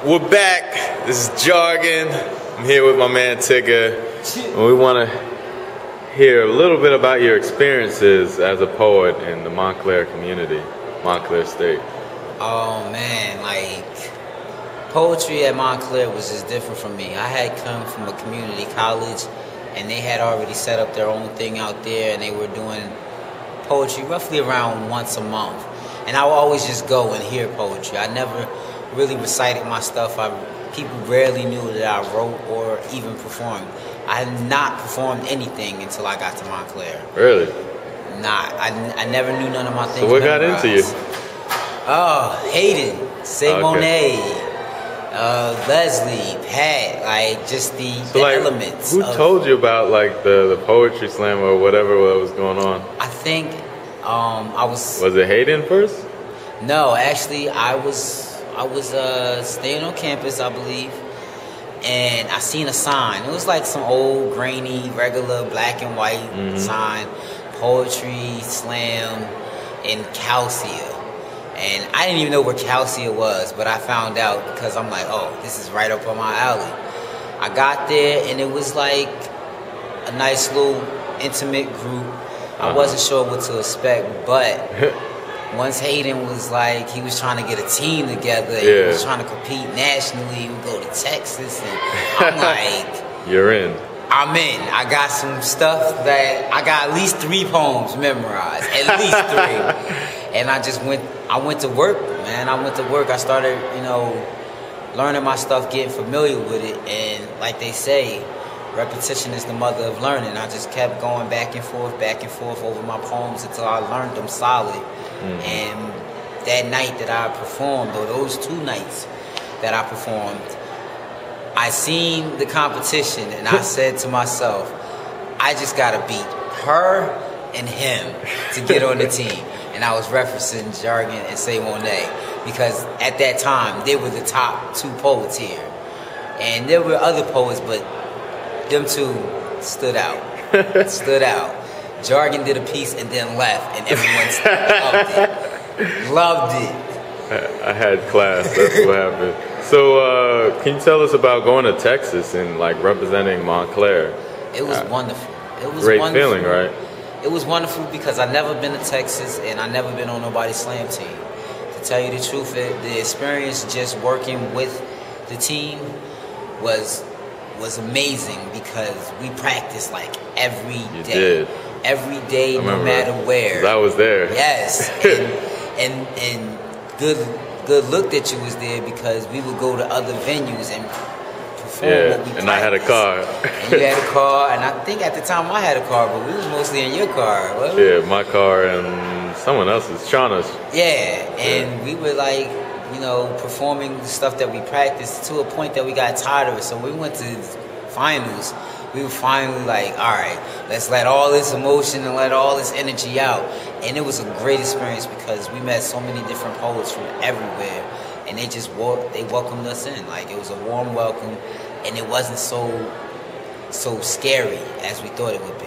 We're back. This is Jargon. I'm here with my man Tigga. And we want to hear a little bit about your experiences as a poet in the Montclair community, Montclair State. Oh man, like poetry at Montclair was just different from me. I had come from a community college and they had already set up their own thing out there and they were doing poetry roughly around once a month. And I would always just go and hear poetry. I never really recited my stuff. People rarely knew that I wrote or even performed. I had not performed anything until I got to Montclair. Really? Nah, I never knew none of my things. So what got into you? Oh, Hayden, Say Monet, Leslie, Pat, like just the elements. Who told you about like the poetry slam or whatever was going on? I think I was. Was it Hayden first? No, actually, I was staying on campus, I believe, and I seen a sign. It was like some old, grainy, regular black and white sign, poetry slam in Calcia. And I didn't even know where Calcia was, but I found out because I'm like, oh, this is right up on my alley. I got there, and it was like a nice little intimate group. I wasn't sure what to expect, but once Hayden was like, he was trying to get a team together, he was trying to compete nationally, we go to Texas, and I'm like, you're in. I'm in. I got some stuff that, I got at least 3 poems memorized, at least 3. And I went to work, man. I went to work. I started, learning my stuff, getting familiar with it. And like they say, repetition is the mother of learning. I just kept going back and forth over my poems until I learned them solid. And that night that I performed, or those 2 nights that I performed, I seen the competition and I said to myself, I just gotta beat her and him to get on the team. And I was referencing Jargon and Say Monet because at that time they were the top 2 poets here. And there were other poets, but them 2 stood out. Stood out. Jargon did a piece and then left, and everyone loved it. I had class. That's what happened. So, can you tell us about going to Texas and like representing Montclair? It was wonderful. It was great wonderful. Feeling, right? It was wonderful because I never been to Texas and I never been on nobody's slam team. To tell you the truth, the experience just working with the team was amazing because we practiced like every day. Did. Every day, no matter where. 'Cause I was there. Yes, and good look that you was there because we would go to other venues and perform what we practiced. And I had a car. And you had a car, and I think at the time I had a car, but we was mostly in your car, wasn't we? Yeah, my car and someone else's, Shauna's. Yeah, and we were like, performing the stuff that we practiced to a point that we got tired of it. So we went to finals. We were finally like, all right, let's let all this emotion and let all this energy out. And it was a great experience because we met so many different poets from everywhere. And they just they welcomed us in. Like, it was a warm welcome. And it wasn't so scary as we thought it would be.